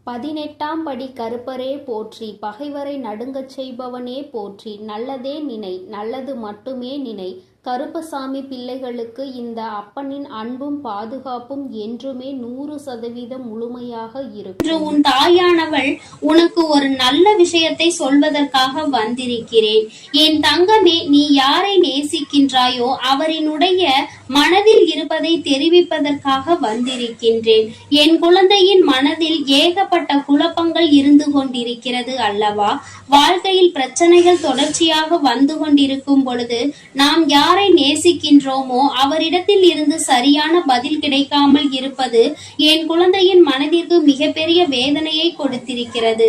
18ஆம் படி கருப்பரே போற்றி, பகைவரை நடுங்கச் செய்பவனே போற்றி, நல்லதே நினை, நல்லது மட்டுமே நினை. கருப்பசாமி பிள்ளைகளுக்கு இந்த அப்பனின் அன்பும் பாதுகாப்பும் என்றுமே 100% முழுமையாக இருக்கும். இன்று உன் தாயானவள் உனக்கு ஒரு நல்ல விஷயத்தை சொல்வதற்காக வந்திருக்கிறேன். என் தங்கமே, நீ யாரை நேசிக்கின்றாயோ அவரினுடைய மனதில் இருப்பதை தெரிவிப்பதற்காக வந்திருக்கின்றேன். என் குழந்தையின் மனதில் ஏகப்பட்ட குழப்பங்கள் இருந்து கொண்டிருக்கிறது அல்லவா? வாழ்க்கையில் பிரச்சனைகள் தொடர்ச்சியாக வந்து கொண்டிருக்கும் பொழுது நாம் யாரை நேசிக்கின்றோமோ அவரிடத்தில் இருந்து சரியான பதில் கிடைக்காமல் இருப்பது என் குழந்தையின் மனதிற்கு மிகப்பெரிய வேதனையை கொடுத்திருக்கிறது.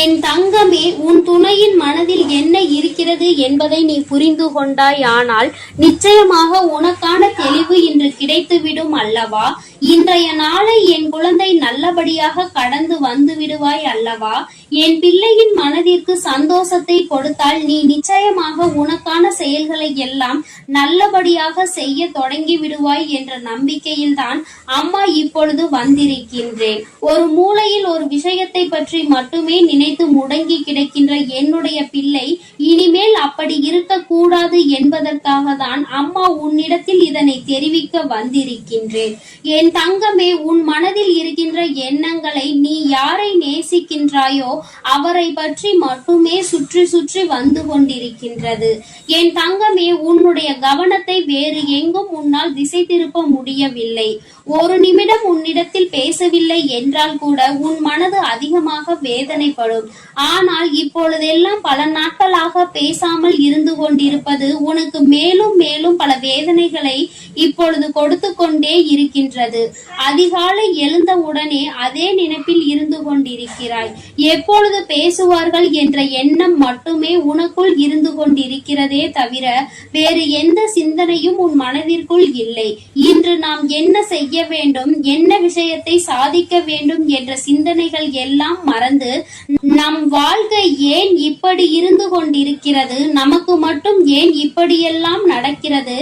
என் தங்கமே, உன் துணையின் மனதில் என்ன இருக்கிறது என்பதை நீ புரிந்து கொண்டாய். ஆனால் நிச்சயமாக உனக்கான தெளிவு இன்று கிடைத்துவிடும் அல்லவா? இன்றைய நாளை என் குழந்தை நல்லபடியாக கடந்து வந்து விடுவாய் அல்லவா? என் பிள்ளையின் மனதிற்கு சந்தோஷத்தை கொடுத்தால் நீ நிச்சயமாக உனக்கான செயல்களை எல்லாம் நல்லபடியாக செய்ய தொடங்கி விடுவாய் என்ற நம்பிக்கையில் தான் அம்மா இப்பொழுது வந்திருக்கின்றேன். ஒரு மூலையில் ஒரு விஷயத்தை பற்றி மட்டுமே நினைத்து முடங்கி கிடக்கின்ற என்னுடைய பிள்ளை இனிமேல் அப்படி இருக்கக்கூடாது என்பதற்காக தான் அம்மா உன்னிடத்தில் இதனை தெரிவிக்க வந்திருக்கின்றேன். என் தங்கமே, உன் மனதில் இருக்கின்ற எண்ணங்களை நீ யாரை நேசிக்கின்றாயோ அவரை பற்றி மட்டுமே சுற்றி சுற்றி வந்து கொண்டிருக்கின்றது. என் தங்கமே, உன்னுடைய கவனத்தை வேறு எங்கும் உன்னால் திசை திருப்ப முடியவில்லை. ஒரு நிமிடம் உன்னிடத்தில் பேசவில்லை என்றால் கூட உன் மனது அதிகமாக வேதனைப்படும். ஆனால் இப்பொழுதெல்லாம் பல நாட்களாக பேசாமல் இருந்து கொண்டிருப்பது உனக்கு மேலும் மேலும் பல வேதனைகளை இப்பொழுது கொடுத்து கொண்டே இருக்கின்றது. அதிகாலை எழுந்தவுடனே அதே நினைப்பில் இருந்து கொண்டிருக்கிறாய். எப்பொழுது பேசுவார்கள் என்ற எண்ணம் மட்டுமே உனக்குள் இருந்து கொண்டிருக்கிறதே தவிர வேறு எந்த சிந்தனையும் உன் மனதிற்குள் இல்லை. இன்று நாம் என்ன செய்ய வேண்டும், என்ன விஷயத்தை சாதிக்க வேண்டும் என்ற சிந்தனைகள் எல்லாம் மறந்து நம் வாழ்க்கை ஏன் இப்படி இருந்து கொண்டிருக்கிறது, நமக்கு மட்டும் ஏன் இப்படியெல்லாம் நடக்கிறது,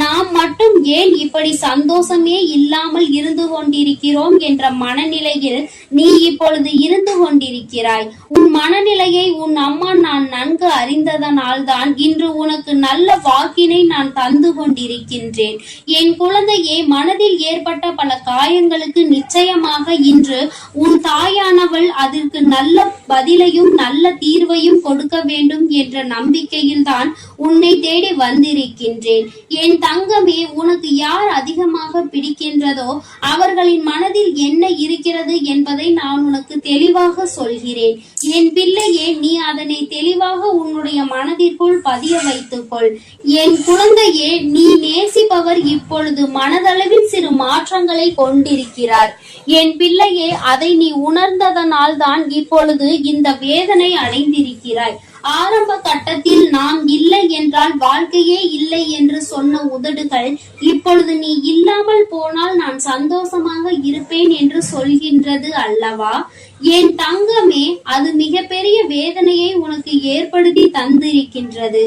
நாம் மட்டும் ஏன் இப்படி சந்தோஷமே இல்லாமல் இருந்து கொண்டிருக்கிறோம் என்ற மனநிலையில் நீ இப்பொழுது இருந்து கொண்டிருக்கிறாய். உன் மனநிலையை உன் அம்மா நான் நன்கு அறிந்ததனால் தான் இன்று உனக்கு நல்ல வாக்கினை நான் தந்து கொண்டிருக்கின்றேன். என் குழந்தையே, மனதில் ஏற்பட்ட பல காயங்களுக்கு நிச்சயமாக இன்று உன் தாயானவள் அதற்கு நல்ல பதிலையும் நல்ல தீர்வையும் கொடுக்க வேண்டும் என்ற நம்பிக்கையில் தான் உன்னை தேடி வந்திருக்கின்றேன். என் தங்கமே, உனக்கு யார் அதிகமாக பிடிக்கின்றதோ அவர்களின் மனதில் என்ன இருக்கிறது என்பதை நான் உனக்கு தெளிவாக சொல்கிறேன். என் பிள்ளையே, நீ அதனை தெளிவாக உன்னுடைய மனதிற்குள் பதிய வைத்துக்கொள். என் குழந்தையே, நீ நேசிப்பவர் இப்பொழுது மனதளவில் சிறு மாற்றங்களை கொண்டிருக்கிறார். என் பிள்ளையே, அதை நீ உணர்ந்ததனால் தான் இப்பொழுது இந்த வேதனை அடைந்திருக்கிறாய். ஆரம்ப கட்டத்தில் நாம் இல்லை என்றால் வாழ்க்கையே இல்லை என்று சொன்ன உதடுகள் இப்பொழுது நீ இல்லாமல் போனால் நான் சந்தோஷமாக இருப்பேன் என்று சொல்கின்றது அல்லவா? என் தங்கமே, அது மிகப்பெரிய வேதனையை உனக்கு ஏற்படுத்தி தந்திருக்கின்றது.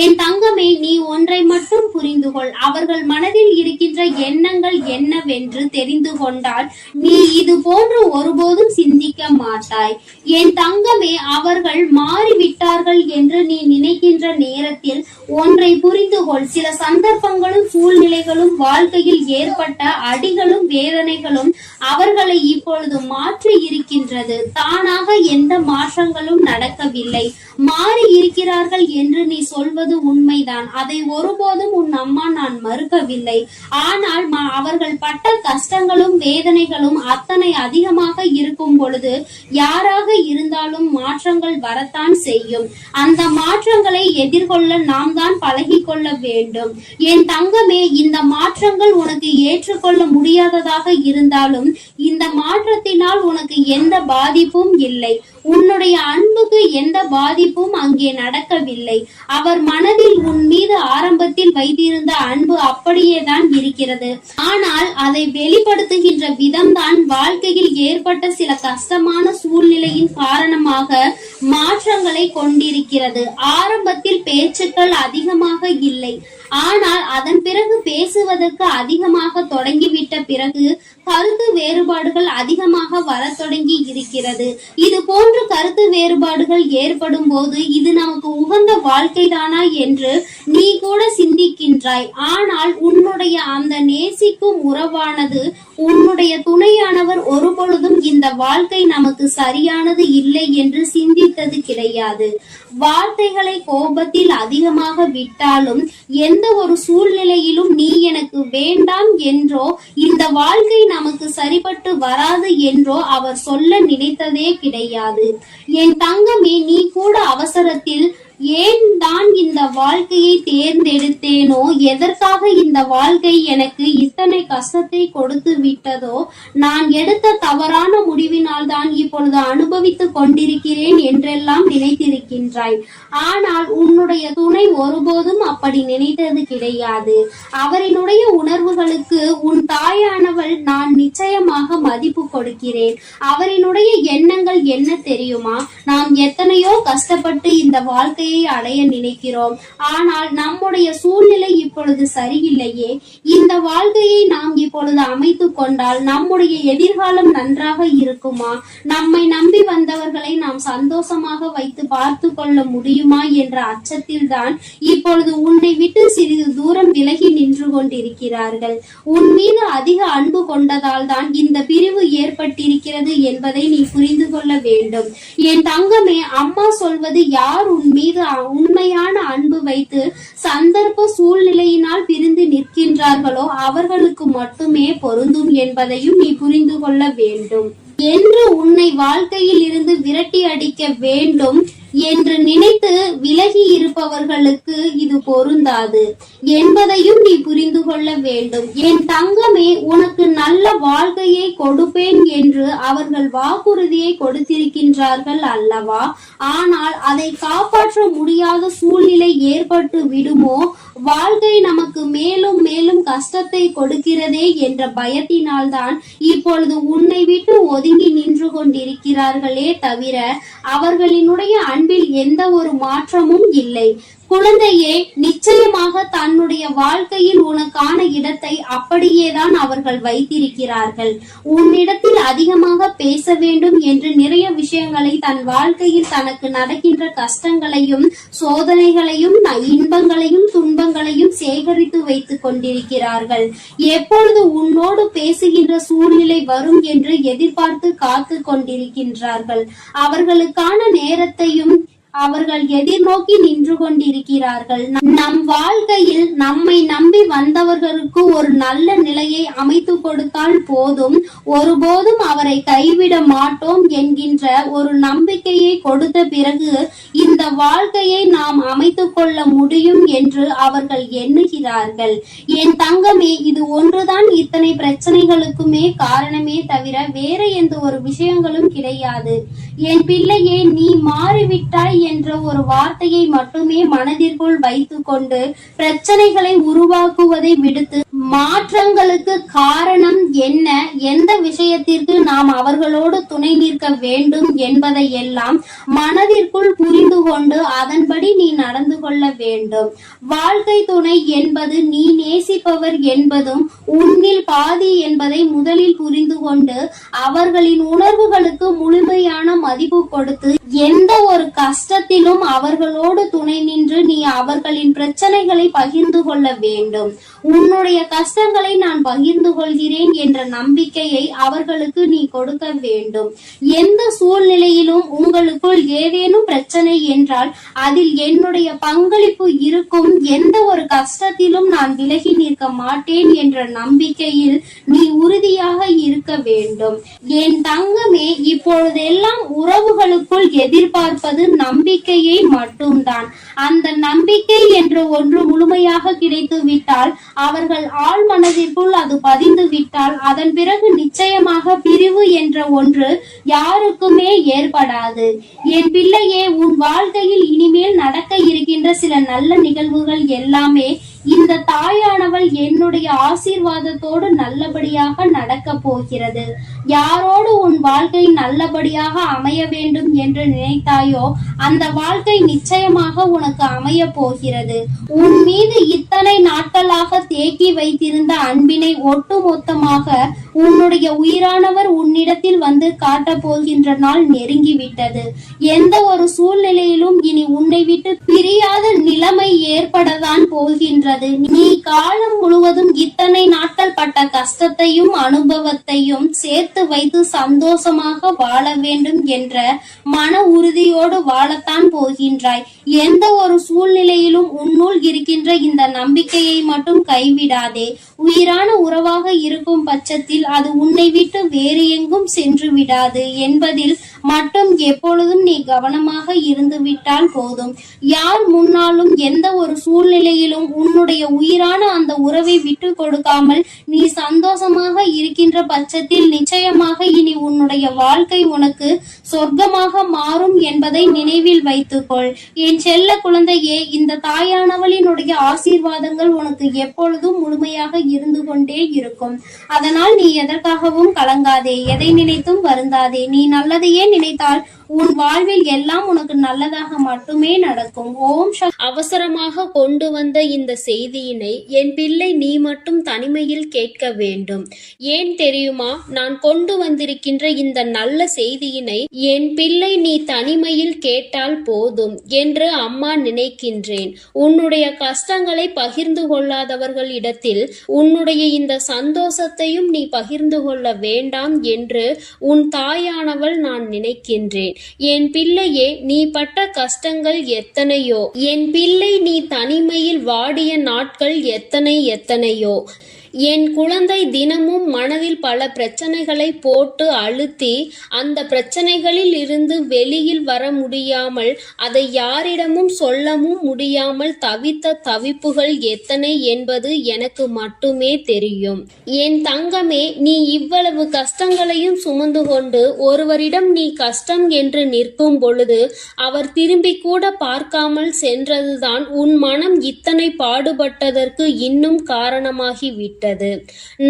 என் தங்கமே, நீ ஒன்றை மட்டும் புரிந்து கொள். அவர்கள் மனதில் இருக்கின்ற எண்ணங்கள் என்னவென்று தெரிந்து கொண்டால் நீ இது போன்று ஒருபோதும் சிந்திக்க மாட்டாய். என் தங்கமே, அவர்கள் மாறிவிட்டார்கள் என்று நீ நினைக்கின்ற நேரத்தில் ஒன்றை புரிந்து கொள். சில சந்தர்ப்பங்களும் சூழ்நிலைகளும் வாழ்க்கையில் ஏற்பட்ட அடிகளும் வேதனைகளும் அவர்களை இப்பொழுது மாற்றி இருக்கின்றது. தானாக எந்த மாற்றங்களும் நடக்கவில்லை. மாறி இருக்கிறார்கள் என்று நீ சொல்வது உண்மைதான். அதை ஒருபோதும் உன் அம்மா நான் மறுக்கவில்லை. ஆனால் அவர்கள் பட்ட கஷ்டங்களும் வேதனைகளும் அத்தனை அதிகமாக இருக்கும் பொழுது யாராக இருந்தாலும் மாற்றங்கள் வரத்தான் செய்யும். அந்த மாற்றங்களை எதிர்கொள்ள நாம் தான் பழகி கொள்ள வேண்டும். என் தங்கமே, இந்த மாற்றங்கள் உனக்கு ஏற்றுக்கொள்ள முடியாததாக இருந்தாலும் இந்த மாற்றத்தினால் உனக்கு எந்த பாதிப்பும் இல்லை. உன்னுடைய அன்புக்கு எந்த பாதிப்பும் அங்கே நடக்கவில்லை. அவர் மனதில் உன் மீது ஆரம்பத்தில் வைத்திருந்த அன்பு அப்படியே தான் இருக்கிறது. ஆனால் அதை வெளிப்படுத்துகின்ற விதம்தான் வாழ்க்கையில் ஏற்பட்ட சில கஷ்டமான சூழ்நிலையின் காரணமாக மாற்றங்களை கொண்டிருக்கிறது. ஆரம்பத்தில் பேச்சுக்கள் அதிகமாக இல்லை, ஆனால் அதன் பிறகு பேசுவதற்கு அதிகமாக தொடங்கிவிட்ட பிறகு கருத்து வேறுபாடுகள் அதிகமாக வர தொடங்கி இருக்கிறது. இது போன்ற கருத்து வேறுபாடுகள் ஏற்படும் போது இது நமக்கு உகந்த வாழ்க்கைதானா என்று நீ கூட சிந்திக்கின்றாய். ஆனால் உன்னுடைய அந்த நேசிக்கும் உறவானது, உன்னுடைய துணையானவர் ஒருபொழுதும் இந்த வாழ்க்கை நமக்கு சரியானது இல்லை என்று சிந்தித்தது கிடையாது. வார்த்தைகளை கோபத்தில் அதிகமாக விட்டாலும் எந்த ஒரு சூழ்நிலையிலும் நீ எனக்கு வேண்டாம் என்றோ இந்த வாழ்க்கை நமக்கு சரிபட்டு வராது என்றோ அவர் சொல்ல நினைத்ததே கிடையாது. என் தங்கமே, நீ கூட அவசரத்தில் ஏன் தான் இந்த வாழ்க்கையை தேர்ந்தெடுத்தேனோ, எதற்காக இந்த வாழ்க்கை எனக்கு இத்தனை கஷ்டத்தை கொடுத்து விட்டதோ, நான் எடுத்த தவறான முடிவினால் தான் இப்பொழுது அனுபவித்துக் கொண்டிருக்கிறேன் என்றெல்லாம் நினைத்திருக்கின்றாய். ஆனால் உன்னுடைய துணை ஒருபோதும் அப்படி நினைத்தது கிடையாது. அவரினுடைய உணர்வுகளுக்கு உன் தாயானவள் நான் நிச்சயமாக மதிப்பு கொடுக்கிறேன். அவரினுடைய எண்ணங்கள் என்ன தெரியுமா? நாம் எத்தனையோ கஷ்டப்பட்டு இந்த வாழ்க்கையை அடைய நினைக்கிறோம், ஆனால் நம்முடைய சூழ்நிலை இப்பொழுது சரியில்லையே. இந்த வாழ்க்கையை நாம் இப்பொழுது அமைத்துக் கொண்டால் நம்முடைய எதிர்காலம் நன்றாக இருக்குமா? நம்மை நம்பி வந்தவர்களை நாம் சந்தோஷமாக வைத்து பார்த்து கொள்ள முடியுமா என்ற அச்சத்தில் தான் இப்பொழுது உன்னை விட்டு சிறிது தூரம் விலகி நின்று கொண்டிருக்கிறார்கள். உன் மீது அதிக அன்பு கொண்டதால் தான் இந்த பிரிவு ஏற்பட்டிருக்கிறது என்பதை நீ புரிந்து கொள்ள வேண்டும். என் தங்கமே, அம்மா சொல்வது யார் உன் மீது உண்மையான அன்பு வைத்து சந்தர்ப்ப சூழ்நிலையினால் பிரிந்து நிற்கின்றார்களோ அவர்களுக்கு மட்டுமே பொருந்தும் என்பதையும் நீ புரிந்து கொள்ள வேண்டும். என்று உன்னை வாழ்க்கையில் இருந்து விரட்டி அடிக்க வேண்டும் என்று நினைத்து விலகி இருப்பவர்களுக்கு இது பொருந்தாது என்பதையும் நீ புரிந்து கொள்ள வேண்டும். என் தங்கமே, உனக்கு நல்ல வாழ்க்கையை கொடுப்பேன் என்று அவர்கள் வாக்குறுதியை கொடுத்திருக்கின்றார்கள் அல்லவா? ஆனால் அதை காப்பாற்ற முடியாத சூழ்நிலை ஏற்பட்டு விடுமோ, வாழ்க்கை நமக்கு மேலும் மேலும் கஷ்டத்தை கொடுக்கிறதே என்ற பயத்தினால்தான் இப்பொழுது உன்னை விட்டு ஒதுங்கி நின்று கொண்டிருக்கிறார்களே தவிர அவர்களினுடைய அன்பில் எந்த ஒரு மாற்றமும் இல்லை. குழந்தையே, நிச்சயமாக தன்னுடைய வாழ்க்கையில் உனக்கான இடத்தை அப்படியேதான் அவர்கள் வைத்திருக்கிறார்கள். உன்னிடத்தில் அதிகமாக பேச வேண்டும் என்று நிறைய விஷயங்களை தன் வாழ்க்கையில் தனக்கு நடக்கின்ற கஷ்டங்களையும் சோதனைகளையும் இன்பங்களையும் துன்பங்களையும் சேகரித்து வைத்துக் கொண்டிருக்கிறார்கள். எப்பொழுது உன்னோடு பேசுகின்ற சூழ்நிலை வரும் என்று எதிர்பார்த்து காத்து கொண்டிருக்கின்றார்கள். அவர்களுக்கான நேரத்தையும் அவர்கள் எதிர்நோக்கி நின்று கொண்டிருக்கிறார்கள். நம் வாழ்க்கையில் நம்மை நம்பி வந்தவர்களுக்கு ஒரு நல்ல நிலையை அமைத்து கொடுத்தால் போதும், ஒருபோதும் அவரை கைவிட மாட்டோம் என்கின்ற ஒரு நம்பிக்கையை கொடுத்த பிறகு இந்த வாழ்க்கையை நாம் அமைத்துக் கொள்ள முடியும் என்று அவர்கள் எண்ணுகிறார்கள். என் தங்கமே, இது ஒன்றுதான் இத்தனை பிரச்சனைகளுக்குமே காரணமே தவிர வேற எந்த ஒரு விஷயங்களும் கிடையாது. என் பிள்ளையே, நீ மாறிவிட்டாய் என்ற ஒரு வார்த்தையை மட்டுமே மனதிற்குள் வைத்துக் கொண்டு பிரச்சனைகளை உருவாக்குவதை விடுத்து மாற்றங்களுக்கு காரணம் என்ன, எந்த விஷயத்திற்கு நாம் அவர்களோடு துணை நிற்க வேண்டும் என்பதை எல்லாம் மனதிற்குள் புரிந்து கொண்டு அதன்படி நீ நடந்து கொள்ள வேண்டும். வாழ்க்கை துணை என்பது நீ நேசிப்பவர் என்பதும் உன்னில் பாதி என்பதை முதலில் புரிந்து கொண்டு அவர்களின் உணர்வுகளுக்கு முழுமையான மதிப்பு கொடுத்து எந்த ஒரு கஷ்டத்திலும் அவர்களோடு துணை நின்று நீ அவர்களின் பிரச்சனைகளை பகிர்ந்து கொள்ள வேண்டும். உன்னுடைய கஷ்டங்களை நான் பகிர்ந்து கொள்கிறேன் என்ற நம்பிக்கையை அவர்களுக்கு நீ கொடுக்க வேண்டும். எந்த சூழ்நிலையிலும் உங்களுக்குள் ஏதேனும் பிரச்சனை என்றால் அதில் என்னுடைய பங்களிப்பு இருக்கும், எந்த ஒரு கஷ்டத்திலும் நான் விலகி நிற்க மாட்டேன் என்ற நம்பிக்கையில் நீ உறுதியாக இருக்க வேண்டும். என் தங்கமே, இப்பொழுதெல்லாம் உறவுகளுக்குள் எதிர்பார்ப்பது நம்பிக்கையை மட்டும்தான். அந்த நம்பிக்கை என்ற ஒன்று முழுமையாக கிடைத்து விட்டால், அவர்கள் ஆழ் மனதிற்குள் அது பதிந்து விட்டால், அதன் பிறகு நிச்சயமாக பிரிவு என்ற ஒன்று யாருக்குமே ஏற்படாது. என் பிள்ளையே, உன் வாழ்க்கையில் இனிமேல் நடக்க இருக்கின்ற சில நல்ல நிகழ்வுகள் எல்லாமே இந்த தாயானவள் என்னுடைய ஆசீர்வாதத்தோடு நல்லபடியாக நடக்க போகிறது. யாரோடு உன் வாழ்க்கை நல்லபடியாக அமைய வேண்டும் என்று நினைத்தாயோ அந்த வாழ்க்கை நிச்சயமாக உனக்கு அமைய போகிறது. உன் மீது இத்தனை நாட்களாக தேக்கி வைத்திருந்த அன்பினை ஒட்டுமொத்தமாக உன்னுடைய உயிரானவர் உன்னிடத்தில் வந்து காட்டப் போகின்ற நாள் நெருங்கிவிட்டது. எந்த ஒரு சூழ்நிலையிலும் இனி உன்னை விட்டு பிரியாத நிலைமை ஏற்படத்தான் போகின்றது. நீ காலம் முழுவதும் இத்தனை நாட்கள் பட்ட கஷ்டத்தையும் அனுபவத்தையும் சேர்த்து வைத்து சந்தோஷமாக வாழ வேண்டும் என்ற மன உறுதியோடு வாழத்தான் போகின்றாய். எந்த ஒரு சூழ்நிலையிலும் உன்னுள் இருக்கின்ற இந்த நம்பிக்கையை மட்டும் கைவிடாதே. உயிரான உறவாக இருக்கும் பட்சத்தில் அது உன்னை விட்டு வேறு எங்கும் சென்று விடாது என்பதில் மட்டும் எப்பொழுதும் நீ கவனமாக இருந்து விட்டால் போதும். யார் முன்னாலும் எந்த ஒரு சூழ்நிலையிலும் உன்னுடைய உயிரான அந்த உறவை விட்டு கொடுக்காமல் நீ சந்தோஷமாக இருக்கின்ற பட்சத்தில் நிச்சயமாக இனி உன்னுடைய வாழ்க்கை உனக்கு சொர்க்கமாக மாறும் என்பதை நினைவில் வைத்துக்கொள். என் செல்ல குழந்தையே, இந்த தாயானவளினுடைய ஆசீர்வாதங்கள் உனக்கு எப்பொழுதும் முழுமையாக இருந்து கொண்டே இருக்கும். அதனால் நீ எதற்காகவும் கலங்காதே, எதை நினைத்தும் வருந்தாதே. நீ நல்லதையே நினைத்தால் உன் வாழ்வில் எல்லாம் உனக்கு நல்லதாக மட்டுமே நடக்கும். ஓம் அவசரமாக கொண்டு வந்த இந்த செய்தியினை என் பிள்ளை நீ மட்டும் தனிமையில் கேட்க வேண்டும். ஏன் தெரியுமா? நான் கொண்டு வந்திருக்கின்ற இந்த நல்ல செய்தியினை என் பிள்ளை நீ தனிமையில் கேட்டால் போதும் என்று அம்மா நினைக்கின்றேன். உன்னுடைய கஷ்டங்களை பகிர்ந்து கொள்ளாதவர்களிடத்தில் உன்னுடைய இந்த சந்தோஷத்தையும் நீ பகிர்ந்து கொள்ள வேண்டாம் என்று உன் தாயானவள் நான் நினைக்கின்றேன். என் பிள்ளையே, நீ பட்ட கஷ்டங்கள் எத்தனையோ, என் பிள்ளை நீ தனிமையில் வாடிய நாட்கள் எத்தனையோ. என் குழந்தை தினமும் மனதில் பல பிரச்சனைகளை போட்டு அழுத்தி அந்த பிரச்சனைகளில் இருந்து வெளியில் வர முடியாமல் அதை யாரிடமும் சொல்லவும் முடியாமல் தவித்த தவிப்புகள் எத்தனை என்பது எனக்கு மட்டுமே தெரியும். என் தங்கமே, நீ இவ்வளவு கஷ்டங்களையும் சுமந்து கொண்டு ஒருவரிடம் நீ கஷ்டம் என்று நிற்கும் பொழுது அவர் திரும்பி கூட பார்க்காமல் சென்றதுதான் உன் மனம் இத்தனை பாடுபட்டதற்கு இன்னும் காரணமாகிவிட்டது.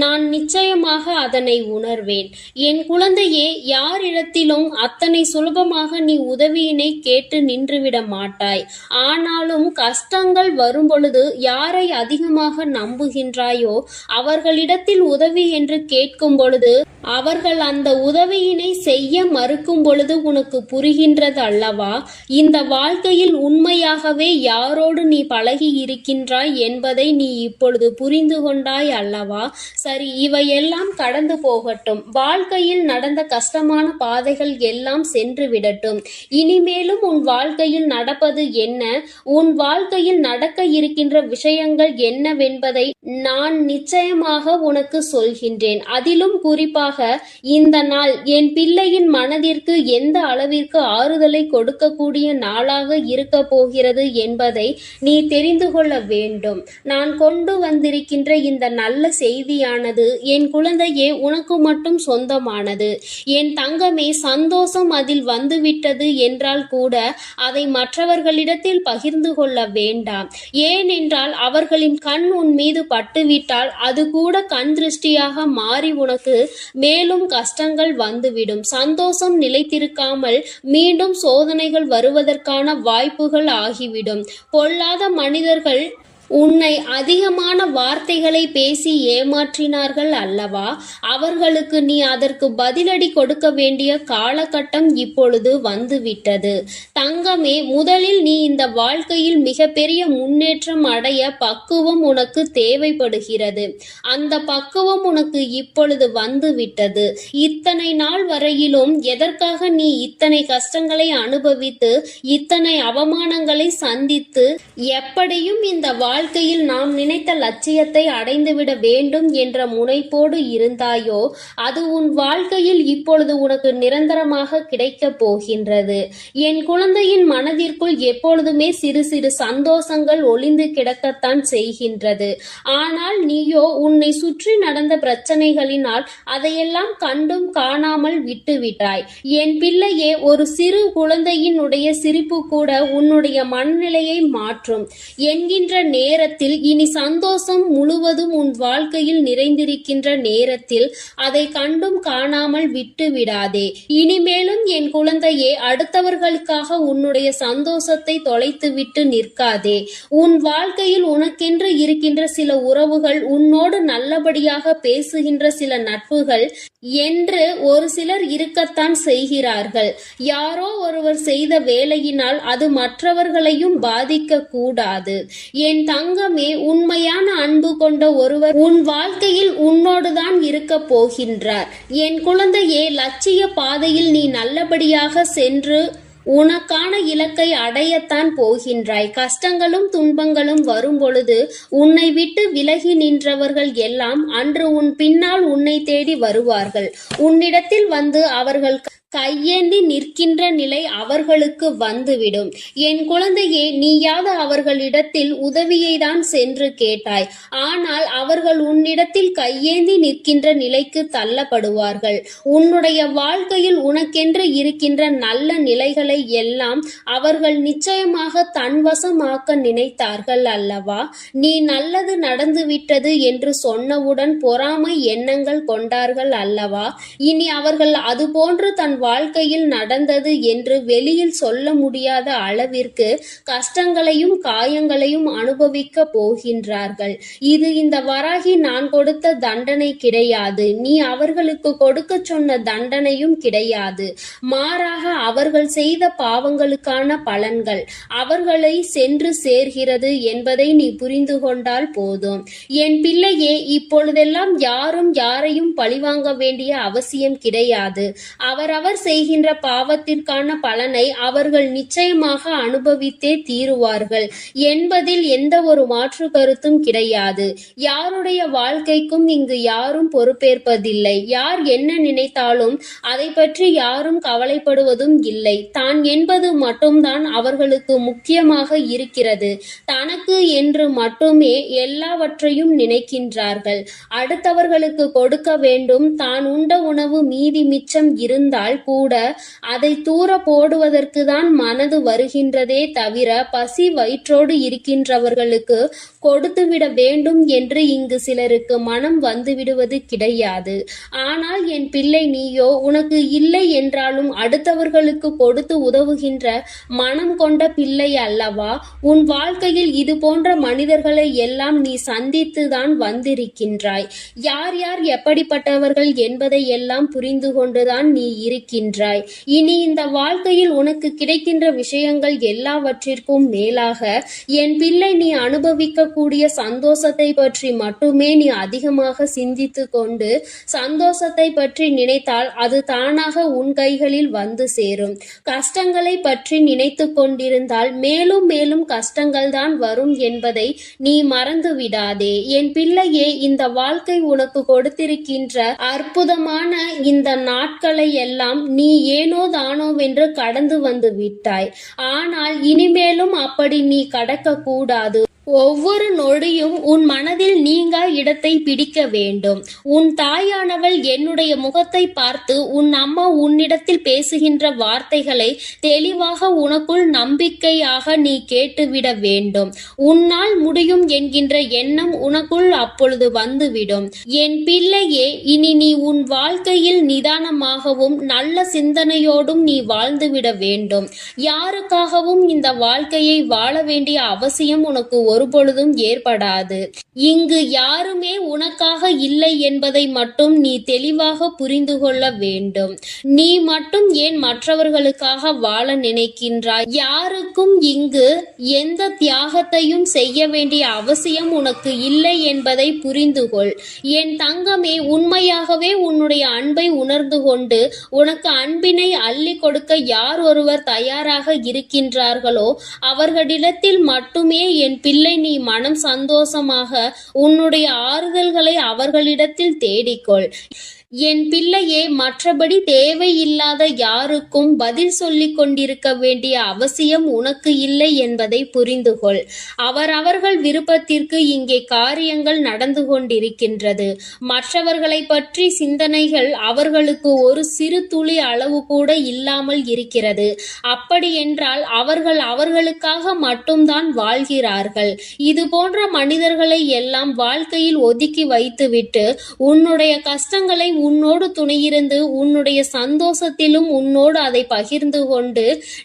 நான் நிச்சயமாக அதனை உணர்வேன். என் குழந்தையே, யாரிடத்திலும் அத்தனை சுலபமாக நீ உதவியினை கேட்டு நின்றுவிட மாட்டாய். ஆனாலும் கஷ்டங்கள் வரும் பொழுது யாரை அதிகமாக நம்புகின்றாயோ அவர்களிடத்தில் உதவி என்று கேட்கும் பொழுது அவர்கள் அந்த உதவியினை செய்ய மறுக்கும் பொழுது உனக்கு புரிகின்றது அல்லவா? இந்த வாழ்க்கையில் உண்மையாகவே யாரோடு நீ பழகி இருக்கின்றாய் என்பதை நீ இப்பொழுது புரிந்து கொண்டாய் அல்லவா? சரி, இவையெல்லாம் கடந்து போகட்டும். வாழ்க்கையில் நடந்த கஷ்டமான பாதைகள் எல்லாம் சென்று விடட்டும். இனிமேலும் உன் வாழ்க்கையில் நடப்பது என்ன, உன் வாழ்க்கையில் நடக்க இருக்கின்ற விஷயங்கள் என்னவென்பதை நான் நிச்சயமாக உனக்கு சொல்கின்றேன். அதிலும் குறிப்பாக இந்த நாள் என் பிள்ளையின் மனதிற்கு எந்த அளவிற்கு ஆறுதலை கொடுக்கக்கூடிய நாளாக இருக்க போகிறது என்பதை நீ தெரிந்து கொள்ள வேண்டும். நான் கொண்டு வந்திருக்கின்ற இந்த நல்ல செய்தியானது என் குழந்தையே உனக்கு மட்டும் சொந்தமானது. என் தங்கமே, சந்தோஷம் அதில் வந்துவிட்டது என்றால் கூட அதை மற்றவர்களிடத்தில் பகிர்ந்து கொள்ள வேண்டாம். ஏனென்றால் அவர்களின் கண் உன் மீது பட்டுவிட்டால் அது கூட கண் திருஷ்டியாக மாறி உனக்கு மேலும் கஷ்டங்கள் வந்துவிடும். சந்தோஷம் நிலைத்திருக்காமல் மீண்டும் சோதனைகள் வருவதற்கான வாய்ப்புகள் ஆகிவிடும். பொல்லாத மனிதர்கள் உன்னை அதிகமான வார்த்தைகளை பேசி ஏமாற்றினார்கள் அல்லவா? அவர்களுக்கு நீ அதற்கு பதிலடி கொடுக்க வேண்டிய காலகட்டம் இப்பொழுது வந்துவிட்டது. தங்கமே, முதலில் நீ இந்த வாழ்க்கையில் மிகப்பெரிய முன்னேற்றம் அடைய பக்குவம் உனக்கு தேவைப்படுகிறது. அந்த பக்குவம் உனக்கு இப்பொழுது வந்துவிட்டது. இத்தனை நாள் வரையிலும் எதற்காக நீ இத்தனை கஷ்டங்களை அனுபவித்து இத்தனை அவமானங்களை சந்தித்து எப்படியும் இந்த வாழ்க்கையில் நாம் நினைத்த லட்சியத்தை அடைந்துவிட வேண்டும் என்ற முனைப்போடு இருந்தாயோ அது உன் வாழ்க்கையில் இப்பொழுது உனக்கு நிரந்தரமாக கிடைக்கப் போகின்றது. என் குழந்தையின் மனதிற்குள் எப்பொழுதுமே சிறு சிறு சந்தோஷங்கள் ஒளிந்து கிடக்கத்தான் செய்கின்றது. ஆனால் நீயோ உன்னை சுற்றி நடந்த பிரச்சனைகளினால் அதையெல்லாம் கண்டும் காணாமல் விட்டுவிட்டாய். என் பிள்ளையே, ஒரு சிறு குழந்தையினுடைய சிரிப்பு கூட உன்னுடைய மனநிலையை மாற்றும் என்கின்ற நேரத்தில், இனி சந்தோஷம் முழுவதும் உன் வாழ்க்கையில் நிறைந்திருக்கின்ற நேரத்தில் அதை கண்டும் காணாமல் விட்டு விடாதே. இனிமேலும் என் குழந்தையே, அடுத்தவர்களுக்காக உன்னுடைய சந்தோஷத்தை தொலைத்துவிட்டு நிற்காதே. உன் வாழ்க்கையில் உனக்கென்று இருக்கின்ற சில உறவுகள், உன்னோடு நல்லபடியாக பேசுகின்ற சில நட்புகள் என்று ஒரு சிலர் இருக்கத்தான் செய்கிறார்கள். யாரோ ஒருவர் செய்த வேலையினால் அது மற்றவர்களையும் பாதிக்க கூடாது. என் தங்கமே, உண்மையான அன்பு கொண்ட ஒருவர் உன் வாழ்க்கையில் உன்னோடுதான் இருக்க போகின்றார். என் குழந்தையே, லட்சிய பாதையில் நீ நல்லபடியாக சென்று உனக்கான இலக்கை அடையத்தான் போகின்றாய். கஷ்டங்களும் துன்பங்களும் வரும் பொழுது உன்னை விட்டு விலகி நின்றவர்கள் எல்லாம் அன்று உன் பின்னால் உன்னை தேடி வருவார்கள். உன்னிடத்தில் வந்து அவர்கள் கையேந்தி நிற்கின்ற நிலை அவர்களுக்கு வந்துவிடும். என் குழந்தையே, நீயாவது அவர்களிடத்தில் உதவியை தான் சென்று கேட்டாய். ஆனால் அவர்கள் உன்னிடத்தில் கையேந்தி நிற்கின்ற நிலைக்கு தள்ளப்படுவார்கள். உன்னுடைய வாழ்க்கையில் உனக்கென்று இருக்கின்ற நல்ல நிலைகளை எல்லாம் அவர்கள் நிச்சயமாக தன்வசமாக்க நினைத்தார்கள் அல்லவா? நீ நல்லது நடந்துவிட்டது என்று சொன்னவுடன் பொறாமை எண்ணங்கள் கொண்டார்கள் அல்லவா? இனி அவர்கள் அதுபோன்று தன் வாழ்க்கையில் நடந்தது என்று வெளியில் சொல்ல முடியாத அளவிற்கு கஷ்டங்களையும் காயங்களையும் அனுபவிக்க போகின்றார்கள். இது இந்த வராகி நான் கொடுத்த தண்டனை கிடையாது. நீ அவர்களுக்கு கொடுக்க சொன்ன தண்டனையும் கிடையாது. மாறாக அவர்கள் செய்த பாவங்களுக்கான பலன்கள் அவர்களை சென்று சேர்கிறது என்பதை நீ புரிந்து கொண்டால் போதும். என் பிள்ளையே, இப்பொழுதெல்லாம் யாரும் யாரையும் பழிவாங்க வேண்டிய அவசியம் கிடையாது. அவரவர் செய்கின்ற பாவத்திற்கான பலனை அவர்கள் நிச்சயமாக அனுபவித்தே தீருவார்கள் என்பதில் எந்த ஒரு மாற்று கருத்தும் கிடையாது. யாருடைய வாழ்க்கைக்கும் இங்கு யாரும் பொறுப்பேற்பதில்லை. யார் என்ன நினைத்தாலும் அதை பற்றி யாரும் கவலைப்படுவதும் இல்லை. தான் என்பது மட்டும்தான் அவர்களுக்கு முக்கியமாக இருக்கிறது. தனக்கு என்று மட்டுமே எல்லாவற்றையும் நினைக்கின்றார்கள். அடுத்தவர்களுக்கு கொடுக்க வேண்டும். தான் உண்ட உணவு மீதி மிச்சம் இருந்தால் கூட அதை தூர போடுவதற்கு தான் மனது வருகின்றதே தவிர பசி வயிற்றோடு இருக்கின்றவர்களுக்கு கொடுத்துவிட வேண்டும் என்று இங்கு சிலருக்கு மனம் வந்துவிடுவது கிடையாது. ஆனால் என் பிள்ளை, நீயோ உனக்கு இல்லை என்றாலும் அடுத்தவர்களுக்கு கொடுத்து உதவுகின்ற மனம் கொண்ட பிள்ளை அல்லவா? உன் வாழ்க்கையில் இது போன்ற மனிதர்களை எல்லாம் நீ சந்தித்துதான் வந்திருக்கின்றாய். யார் யார் எப்படிப்பட்டவர்கள் என்பதை எல்லாம் புரிந்து கொண்டுதான் நீ இருக்கின்றாய். இனி இந்த வாழ்க்கையில் உனக்கு கிடைக்கின்ற விஷயங்கள் எல்லாவற்றிற்கும் மேலாக என் பிள்ளை, நீ அனுபவிக்க கூடிய சந்தோஷத்தை பற்றி மட்டுமே நீ அதிகமாக சிந்தித்து கொண்டு சந்தோஷத்தை பற்றி நினைத்தால் அது தானாக உன் கைகளில் வந்து சேரும். கஷ்டங்களை பற்றி நினைத்து கொண்டிருந்தால் மேலும் மேலும் கஷ்டங்கள் தான் வரும் என்பதை நீ மறந்து விடாதே. என் பிள்ளையே, இந்த வாழ்க்கை உனக்கு கொடுத்திருக்கின்ற அற்புதமான இந்த நாட்களை எல்லாம் நீ ஏனோ தானோவென்று கடந்து வந்து விட்டாய். ஆனால் இனிமேலும் அப்படி நீ கடக்க கூடாது. ஒவ்வொரு நொடியும் உன் மனதில் நீங்கா இடத்தை பிடிக்க வேண்டும். உன் தாயானவள் என்னுடைய முகத்தை பார்த்து உன் அம்மா உன்னிடத்தில் பேசுகின்ற வார்த்தைகளை தெளிவாக உனக்குள் நம்பிக்கையாக நீ கேட்டுவிட வேண்டும். உன்னால் முடியும் என்கின்ற எண்ணம் உனக்குள் அப்பொழுது வந்துவிடும். என் பிள்ளையே, இனி நீ உன் வாழ்க்கையில் நிதானமாகவும் நல்ல சிந்தனையோடும் நீ வாழ்ந்துவிட வேண்டும். யாருக்காகவும் இந்த வாழ்க்கையை வாழ வேண்டிய அவசியம் உனக்கு ஒருபொழுதும் ஏற்படாது. இங்கு யாருமே உனக்காக இல்லை என்பதை மட்டும் நீ தெளிவாக புரிந்து கொள்ள வேண்டும். நீ மட்டும் ஏன் மற்றவர்களுக்காக வாழ நினைக்கின்றாய்? யாருக்கும் இங்கு எந்த தியாகத்தையும் செய்ய வேண்டிய அவசியம் உனக்கு இல்லை என்பதை புரிந்து கொள். என் தங்கமே, உண்மையாகவே உன்னுடைய அன்பை உணர்ந்து கொண்டு உனக்கு அன்பினை அள்ளி கொடுக்க யார் ஒருவர் தயாராக இருக்கின்றார்களோ அவர்களிடத்தில் மட்டுமே என் பிள்ளை நீ மனம் சந்தோஷமாக உன்னுடைய ஆறுதல்களை அவர்களிடத்தில் தேடிக்கொள். என் பிள்ளையே, மற்றபடி தேவையில்லாத யாருக்கும் பதில் சொல்லிக் கொண்டிருக்க வேண்டிய அவசியம் உனக்கு இல்லை என்பதை புரிந்துகொள். அவரவர்கள் விருப்பத்திற்கு இங்கே காரியங்கள் நடந்து கொண்டிருக்கின்றது. மற்றவர்களை பற்றி சிந்தனைகள் அவர்களுக்கு ஒரு சிறு துளி அளவு கூட இல்லாமல் இருக்கிறது. அப்படியென்றால் அவர்கள் அவர்களுக்காக மட்டும்தான் வாழ்கிறார்கள். இது போன்ற மனிதர்களை எல்லாம் வாழ்க்கையில் ஒதுக்கி வைத்துவிட்டு உன்னுடைய கஷ்டங்களை உன்னோடு துணையிருந்து உன்னுடைய சந்தோஷத்திலும் உன்னோடு அதை பகிர்ந்து கொண்டு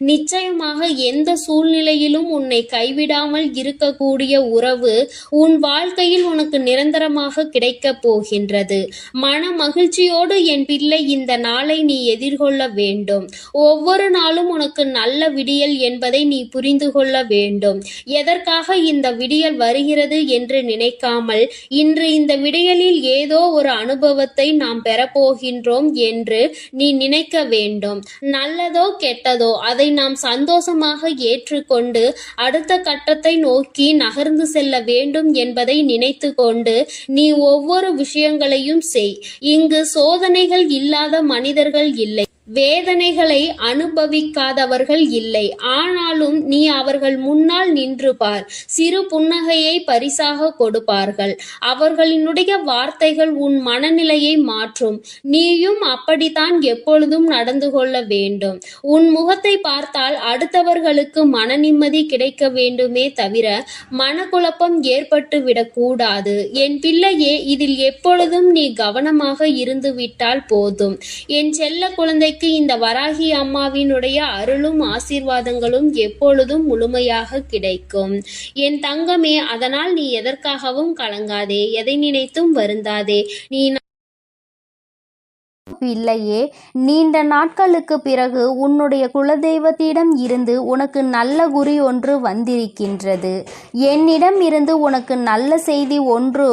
நிச்சயமாக எந்த சூழ்நிலையிலும் உன்னை கைவிடாமல் இருக்கக்கூடிய உறவு உன் வாழ்க்கையில் உனக்கு நிரந்தரமாக கிடைக்கப் போகின்றது. மன மகிழ்ச்சியோடு என் பிள்ளை இந்த நாளை நீ எதிர்கொள்ள வேண்டும். ஒவ்வொரு நாளும் உனக்கு நல்ல விடியல் என்பதை நீ புரிந்து கொள்ள வேண்டும். எதற்காக இந்த விடியல் வருகிறது என்று நினைக்காமல் இன்று இந்த விடியலில் ஏதோ ஒரு அனுபவத்தை நாம் பெறப்போகின்றோம் என்று நீ நினைக்க வேண்டும். நல்லதோ கெட்டதோ அதை நாம் சந்தோஷமாக ஏற்றுக்கொண்டு அடுத்த கட்டத்தை நோக்கி நகர்ந்து செல்ல வேண்டும் என்பதை நினைத்து கொண்டு நீ ஒவ்வொரு விஷயங்களையும் செய். இங்கு சோதனைகள் இல்லாத மனிதர்கள் இல்லை, வேதனைகளை அனுபவிக்காதவர்கள் இல்லை. ஆனாலும் நீ அவர்கள் முன்னால் நின்று பார். சிறு புன்னகையை பரிசாக கொடுப்பார்கள். அவர்களினுடைய வார்த்தைகள் உன் மனநிலையை மாற்றும். நீயும் அப்படித்தான் எப்பொழுதும் நடந்து கொள்ள வேண்டும். உன் முகத்தை பார்த்தால் அடுத்தவர்களுக்கு மன நிம்மதி கிடைக்க வேண்டுமே தவிர மனக்குழப்பம் ஏற்பட்டு விடக்கூடாது. என் பிள்ளையே, இதில் எப்பொழுதும் நீ கவனமாக இருந்து விட்டால் போதும். என் செல்ல குழந்தை இந்த வராகி அம்மாவினுடைய அருளும் ஆசீர்வாதங்களும் எப்பொழுதும் முழுமையாக கிடைக்கும். என் தங்கமே, அதனால் நீ எதற்காகவும் கலங்காதே, எதை நினைத்தும் வருந்தாதே. நீ பிள்ளையே, நீண்ட நாட்களுக்கு பிறகு உன்னுடைய குலதெய்வத்திடம் இருந்து உனக்கு நல்ல குறி ஒன்று வந்திருக்கின்றது. என்னிடம் இருந்து உனக்கு நல்ல செய்தி ஒன்று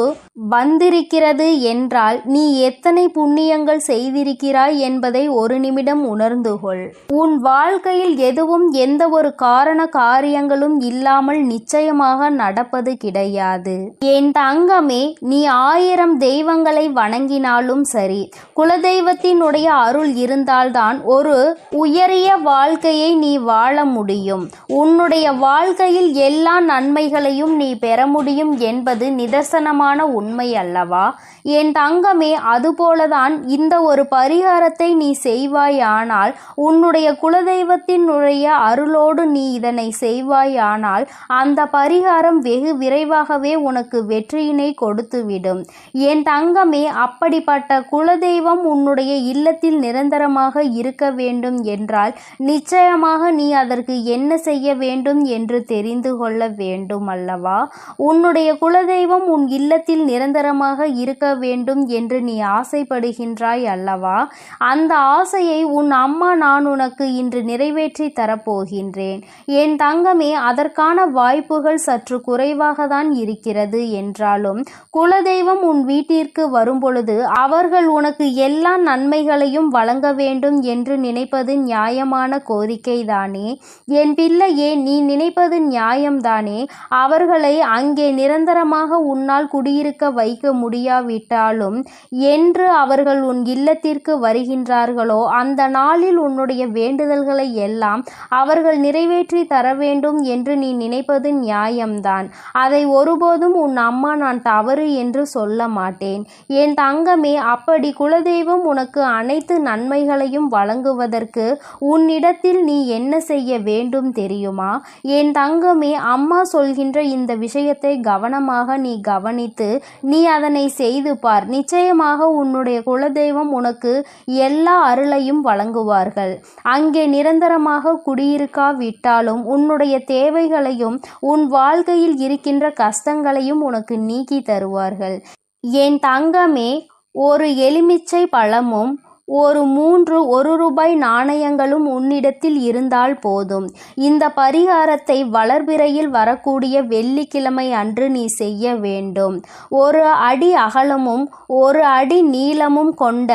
வந்திருக்கிறது என்றால் நீ எத்தனை புண்ணியங்கள் செய்திருக்கிறாய் என்பதை ஒரு நிமிடம் உணர்ந்து கொள். உன் வாழ்க்கையில் எதுவும் எந்த ஒரு காரண காரியங்களும் இல்லாமல் நிச்சயமாக நடப்பது கிடையாது. என் தங்கமே, நீ 1000 தெய்வங்களை வணங்கினாலும் சரி, குலதெய்வத்தினுடைய அருள் இருந்தால்தான் ஒரு உயரிய வாழ்க்கையை நீ வாழ முடியும். உன்னுடைய வாழ்க்கையில் எல்லா நன்மைகளையும் நீ பெற முடியும் என்பது நிதர்சனமான உண்மை அல்லவா? என் தங்கமே, அதுபோலதான் இந்த ஒரு பரிகாரத்தை நீ செய்வாயானால், உன்னுடைய குலதெய்வத்தினுடைய அருளோடு நீ இதனை செய்வாயானால் அந்த பரிகாரம் வெகு விரைவாகவே உனக்கு வெற்றியினை கொடுத்துவிடும். என் தங்கமே, அப்படிப்பட்ட குலதெய்வம் உன்னுடைய இல்லத்தில் நிரந்தரமாக இருக்க வேண்டும் என்றால் நிச்சயமாக நீ அதற்கு என்ன செய்ய வேண்டும் என்று தெரிந்து கொள்ள வேண்டும் அல்லவா? உன்னுடைய குலதெய்வம் உன் இல்லத்தில் நிரந்தரமாக இருக்க வேண்டும் என்று நீ ஆசைப்படுகின்றாய் அல்லவா? அந்த ஆசையை உன் அம்மா நான் உனக்கு இன்று நிறைவேற்றி தரப்போகின்றேன். என் தங்கமே, அதற்கான வாய்ப்புகள் சற்று குறைவாக தான் இருக்கிறது என்றாலும் குலதெய்வம் உன் வீட்டிற்கு வரும்பொழுது அவர்கள் உனக்கு எல்லா நன்மைகளையும் வழங்க வேண்டும் என்று நினைப்பது நியாயமான கோரிக்கை தானே? என் பிள்ளையே, நீ நினைப்பது நியாயம்தானே? அவர்களை அங்கே நிரந்தரமாக உன்னால் குடியிருக்க வைக்க முடியாவிட்டாலும் என்று அவர்கள் உன் இல்லத்திற்கு வருகின்றார்களோ அந்த நாளில் உன்னுடைய வேண்டுதல்களை எல்லாம் அவர்கள் நிறைவேற்றி தர வேண்டும் என்று நீ நினைப்பது நியாயம்தான். அதை ஒருபோதும் உன் அம்மா நான் தவறு என்று சொல்ல மாட்டேன். என் தங்கமே, அப்படி குலதெய்வம் உனக்கு அனைத்து நன்மைகளையும் வழங்குவதற்கு உன்னிடத்தில் நீ என்ன செய்ய வேண்டும் தெரியுமா? என் தங்கமே, அம்மா சொல்கின்ற இந்த விஷயத்தை கவனமாக நீ கவனித்து நீ அதனை செய்து பார். நிச்சயமாக உன்னுடைய குலதெய்வம் உனக்கு எல்லா அருளையும் வழங்குவார்கள். அங்கே நிரந்தரமாக குடியிருக்காவிட்டாலும் உன்னுடைய தேவைகளையும் உன் வாழ்க்கையில் இருக்கின்ற கஷ்டங்களையும் உனக்கு நீக்கி தருவார்கள். என் தங்கமே, ஒரு எலுமிச்சை பழமும் ஒரு 3 1 நாணயங்களும் உன்னிடத்தில் இருந்தால் போதும். இந்த பரிகாரத்தை வளர்பிறையில் வரக்கூடிய வெள்ளிக்கிழமை அன்று நீ செய்ய வேண்டும். 1 அடி அகலமும் 1 அடி நீளமும் கொண்ட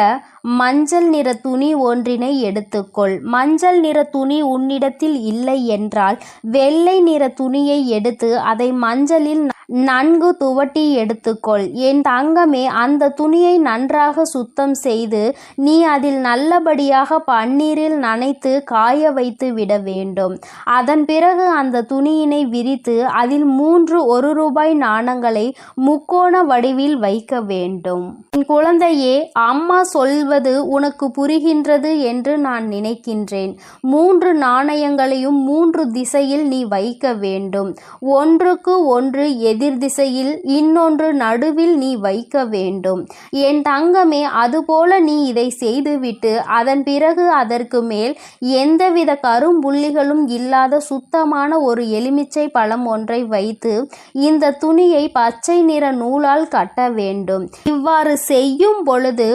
மஞ்சள் நிற துணி ஒன்றினை எடுத்துக்கொள். மஞ்சள் நிற துணி உன்னிடத்தில் இல்லை என்றால் வெள்ளை நிற துணியை எடுத்து அதை மஞ்சளில் நன்கு துவட்டி எடுத்துக்கொள். என் தங்கமே, அந்த துணியை நன்றாக சுத்தம் செய்து நீ அதில் நல்லபடியாக பன்னீரில் நனைத்து காய வைத்து விட வேண்டும். அதன் பிறகு அந்த துணியினை விரித்து அதில் 3 1 நாணயங்களை முக்கோண வடிவில் வைக்க வேண்டும். என் குழந்தையே, அம்மா சொல்வது உனக்கு புரிகின்றது என்று நான் நினைக்கின்றேன். 3 நாணயங்களையும் 3 திசையில் நீ வைக்க வேண்டும். ஒன்றுக்கு ஒன்று எதிர் திசையில், இன்னொன்று நடுவில் நீ வைக்க வேண்டும். என் தங்கமே, அதுபோல நீ இதை செய்துவிட்டு அதன் பிறகு அதற்கு மேல் எந்தவித கரும்புள்ளிகளும் இல்லாத சுத்தமான ஒரு எலுமிச்சை பழம் ஒன்றை வைத்து இந்த துணியை பச்சை நிற நூலால் கட்ட வேண்டும். இவ்வாறு செய்யும் பொழுது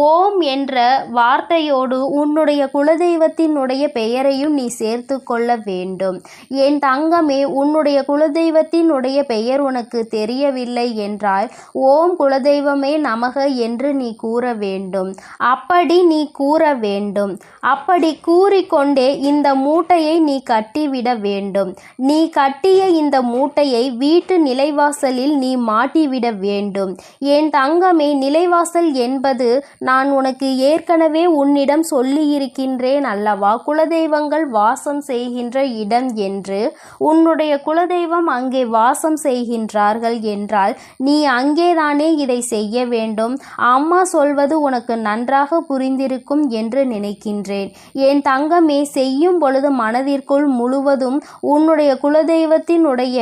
ஓம் என்ற வார்த்தையோடு உன்னுடைய குலதெய்வத்தினுடைய பெயரையும் நீ சேர்த்து கொள்ள வேண்டும். என் தங்கமே, உன்னுடைய குலதெய்வத்தினுடைய பெயர் உனக்கு தெரியவில்லை என்றால் ஓம் குலதெய்வமே நமக என்று நீ கூற வேண்டும். அப்படி நீ கூற வேண்டும். அப்படி கூறிக்கொண்டே இந்த மூட்டையை நீ கட்டிவிட வேண்டும். நீ கட்டிய இந்த மூட்டையை வீட்டு நிலைவாசலில் நீ மாட்டிவிட வேண்டும். என் தங்கமே, நிலைவாசல் என்பது நான் உனக்கு ஏற்கனவே உன்னிடம் சொல்லியிருக்கின்றேன் அல்லவா, குலதெய்வங்கள் வாசம் செய்கின்ற இடம் என்று. உன்னுடைய குலதெய்வம் அங்கே வாசம் செய்கின்றார்கள் என்றால் நீ அங்கேதானே இதை செய்ய வேண்டும். அம்மா சொல்வது உனக்கு நன்றாக புரிந்திருக்கும் என்று நினைக்கின்றேன். என் தங்கமே, செய்யும் பொழுது மனதிற்குள் முழுவதும் உன்னுடைய குலதெய்வத்தினுடைய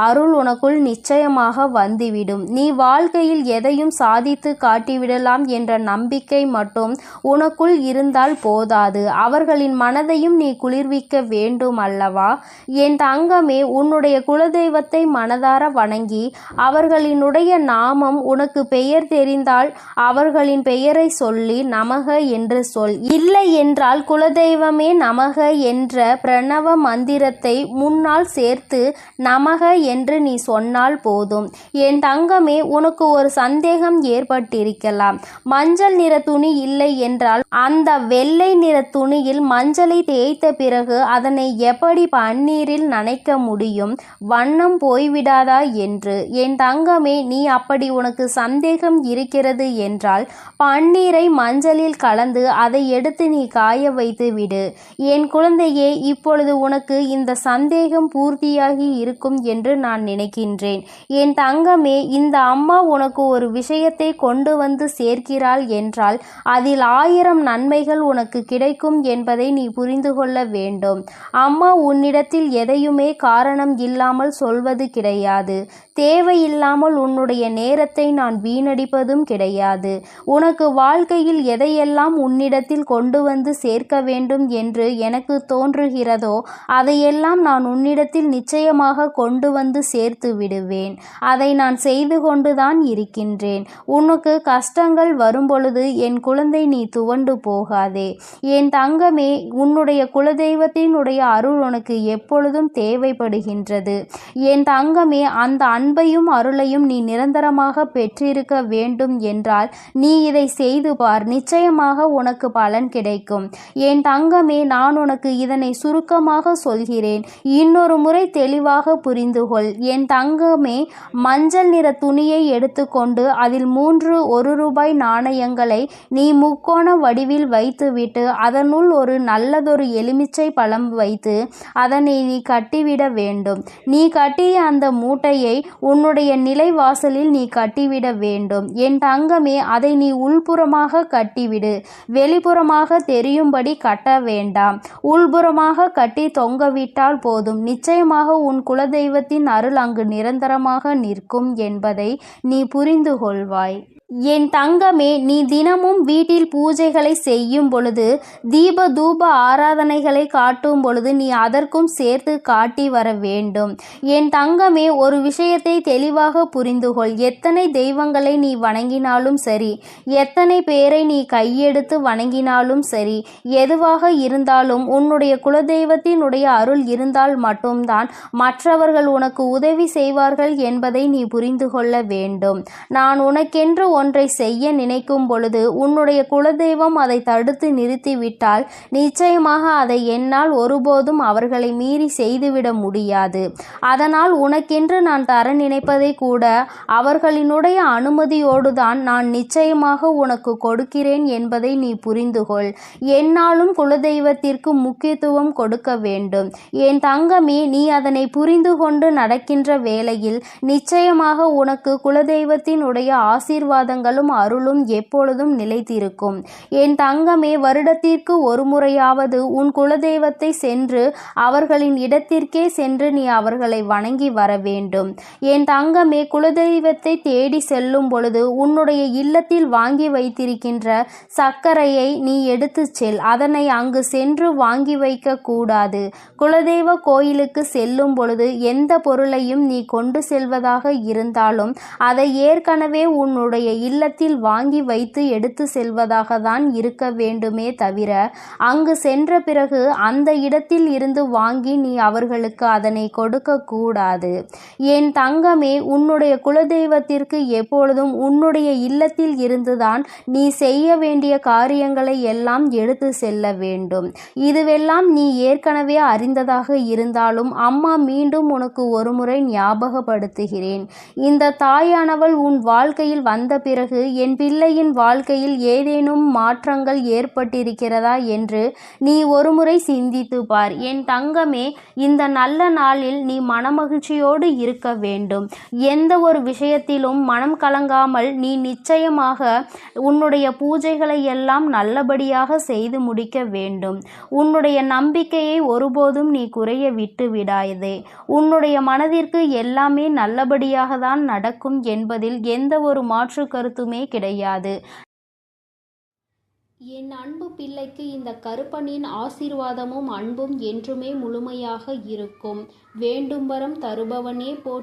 அருள் உனக்குள் நிச்சயமாக வந்துவிடும். நீ வாழ்க்கையில் எதையும் சாதித்து காட்டிவிடலாம் என்ற நம்பிக்கை மட்டும் உனக்குள் இருந்தால் போதாது. அவர்களின் மனதையும் நீ குளிர்விக்க வேண்டும் அல்லவா. என் தங்கமே, உன்னுடைய குலதெய்வத்தை மனதார வணங்கி அவர்களினுடைய நாமம் உனக்கு பெயர் தெரிந்தால் அவர்களின் பெயரை சொல்லி நமக என்று சொல். இல்லை என்றால் குலதெய்வமே நமக என்ற பிரணவ மந்திரத்தை முன்னால் சேர்த்து நமக என்று நீ சொன்னால் போதும். என் தங்கமே, உனக்கு ஒரு சந்தேகம் ஏற்பட்டிருக்கலாம். மஞ்சள் நிற துணி இல்லை என்றால் அந்த வெள்ளை நிற துணியில் மஞ்சளை தேய்த்த பிறகு அதனை எப்படி பன்னீரில் நனைக்க முடியும், வண்ணம் போய்விடாதா என்று. என் தங்கமே, நீ அப்படி உனக்கு சந்தேகம் இருக்கிறது என்றால் பன்னீரை மஞ்சளில் கலந்து அதை எடுத்து நீ காய வைத்து விடு. என் குழந்தையே, இப்பொழுது உனக்கு இந்த சந்தேகம் பூர்த்தியாகி இருக்கும் என்று நான் நினைக்கின்றேன். என் தங்கமே, இந்த அம்மா உனக்கு ஒரு விஷயத்தை கொண்டு வந்து சேர்க்கிறாள் என்றால் அதில் 1000 நன்மைகள் உனக்கு கிடைக்கும் என்பதை நீ புரிந்து கொள்ள வேண்டும். அம்மா உன்னிடத்தில் எதையுமே காரணம் இல்லாமல் சொல்வது கிடையாது. தேவையில்லாமல் உன்னுடைய நேரத்தை நான் வீணடிப்பதும் கிடையாது. உனக்கு வாழ்க்கையில் எதையெல்லாம் உன்னிடத்தில் கொண்டு வந்து சேர்க்க வேண்டும் என்று எனக்கு தோன்றுகிறதோ அதையெல்லாம் நான் உன்னிடத்தில் நிச்சயமாக கொண்டு வந்து சேர்த்து விடுவேன். அதை நான் செய்து கொண்டுதான் இருக்கின்றேன். உனக்கு கஷ்டங்கள் வரும்பொழுது என் குழந்தை நீ துவண்டு போகாதே. என் தங்கமே, உன்னுடைய குலதெய்வத்தினுடைய அருள் உனக்கு எப்பொழுதும் தேவைப்படுகின்றது. என் தங்கமே, அந்த அன்பையும் அருளையும் நீ நிரந்தரமாக பெற்றிருக்க வேண்டும் என்றால் நீ இதை செய்து பார். நிச்சயமாக உனக்கு பலன் கிடைக்கும். என் தங்கமே, நான் உனக்கு இதனை சுருக்கமாக சொல்கிறேன். இன்னொரு முறை தெளிவாக புரிந்து கொள். என் தங்கமே, மஞ்சள் நிற துணியை எடுத்துக்கொண்டு அதில் 3 1 நாணயங்களை நீ முக்கோண வடிவில் வைத்துவிட்டு அதனுள் ஒரு நல்லதொரு எலுமிச்சை பழம் வைத்து அதனை நீ கட்டிவிட வேண்டும். நீ கட்டிய அந்த மூட்டையை உன்னுடைய நிலைவாசலில் நீ கட்டிவிட வேண்டும். என் தங்கமே, அதை நீ உள்புறமாக கட்டிவிடு. வெளிப்புறமாக தெரியும்படி கட்ட வேண்டாம். உள்புறமாக கட்டி தொங்கவிட்டால் போதும். நிச்சயமாக உன் குலதெய்வத்தின் அருள் அங்கு நிரந்தரமாக நிற்கும் என்பதை நீ புரிந்து கொள்வாய். என் தங்கமே, நீ தினமும் வீட்டில் பூஜைகளை செய்யும் பொழுது தீப தூப ஆராதனைகளை காட்டும் பொழுது நீ அதற்கும் சேர்த்து காட்டி வர வேண்டும். என் தங்கமே, ஒரு விஷயத்தை தெளிவாக புரிந்து கொள். எத்தனை தெய்வங்களை நீ வணங்கினாலும் சரி, எத்தனை பேரை நீ கையெடுத்து வணங்கினாலும் சரி, எதுவாக இருந்தாலும் உன்னுடைய குலதெய்வத்தினுடைய அருள் இருந்தால் மட்டும்தான் மற்றவர்கள் உனக்கு உதவி செய்வார்கள் என்பதை நீ புரிந்து கொள்ள வேண்டும். நான் உனக்கென்று ஒன்றை செய்ய நினைக்கும் பொழுது உன்னுடைய குலதெய்வம் அதை தடுத்து நிறுத்திவிட்டால் நிச்சயமாக அதை என்னால் ஒருபோதும் அவர்களை மீறி செய்துவிட முடியாது. அதனால் உனக்கென்று நான் தர நினைப்பதை கூட அவர்களினுடைய அனுமதியோடுதான் நான் நிச்சயமாக உனக்கு கொடுக்கிறேன் என்பதை நீ புரிந்துகொள். என்னாலும் குலதெய்வத்திற்கு முக்கியத்துவம் கொடுக்க வேண்டும். என் தங்கமே, நீ அதனை புரிந்து கொண்டு நடக்கின்ற வேளையில் நிச்சயமாக உனக்கு குலதெய்வத்தினுடைய ஆசீர்வாதங்களும் அருளும் எப்பொழுதும் நிலைத்திருக்கும். என் தங்கமே, வருடத்திற்கு ஒரு முறையாவது உன் குலதெய்வத்தை சென்று அவர்களின் இடத்திற்கே சென்று நீ அவர்களை வணங்கி வர வேண்டும். என் தங்கமே, குலதெய்வத்தை தேடி செல்லும் பொழுது உன்னுடைய இல்லத்தில் வாங்கி வைத்திருக்கின்ற சர்க்கரையை நீ எடுத்து செல். அதனை அங்கு சென்று வாங்கி வைக்க கூடாது. குலதெய்வ கோயிலுக்கு செல்லும் பொழுது எந்த பொருளையும் நீ கொண்டு செல்வதாக இருந்தாலும் அதை ஏற்கனவே உன்னுடைய இல்லத்தில் வாங்கி வைத்து எடுத்து செல்வதாக தான் இருக்க வேண்டுமே தவிர அங்கு சென்ற பிறகு அந்த இடத்தில் இருந்து வாங்கி நீ அவர்களுக்கு அதனை கொடுக்க கூடாது. என் தங்கமே, உன்னுடைய குலதெய்வத்திற்கு எப்பொழுதும் உன்னுடைய இல்லத்தில் இருந்துதான் நீ செய்ய வேண்டிய காரியங்களை எல்லாம் எடுத்து செல்ல வேண்டும். இதுவெல்லாம் நீ ஏற்கனவே அறிந்ததாக இருந்தாலும் அம்மா மீண்டும் உனக்கு ஒருமுறை ஞாபகப்படுத்துகிறேன். இந்த தாயானவள் உன் வாழ்க்கையில் வந்த பிறகு என் பிள்ளையின் வாழ்க்கையில் ஏதேனும் மாற்றங்கள் ஏற்பட்டிருக்கிறதா என்று நீ ஒருமுறை சிந்தித்து பார். என் தங்கமே, இந்த நல்ல நாளில் நீ மனமகிழ்ச்சியோடு இருக்க வேண்டும். எந்த ஒரு விஷயத்திலும் மனம் கலங்காமல் நீ நிச்சயமாக உன்னுடைய பூஜைகளை எல்லாம் நல்லபடியாக செய்து முடிக்க வேண்டும். உன்னுடைய நம்பிக்கையை ஒருபோதும் நீ குறைய விட்டு விடாதே. உன்னுடைய மனதிற்கு எல்லாமே நல்லபடியாக தான் நடக்கும் என்பதில் எந்த ஒரு மாற்று கருத்துமே கிடையாது. என் அன்பு பிள்ளைக்கு இந்த கருப்பனின் ஆசீர்வாதமும் அன்பும் என்றுமே முழுமையாக இருக்கும். வேண்டும் வரம் தருபவனே போற்றி.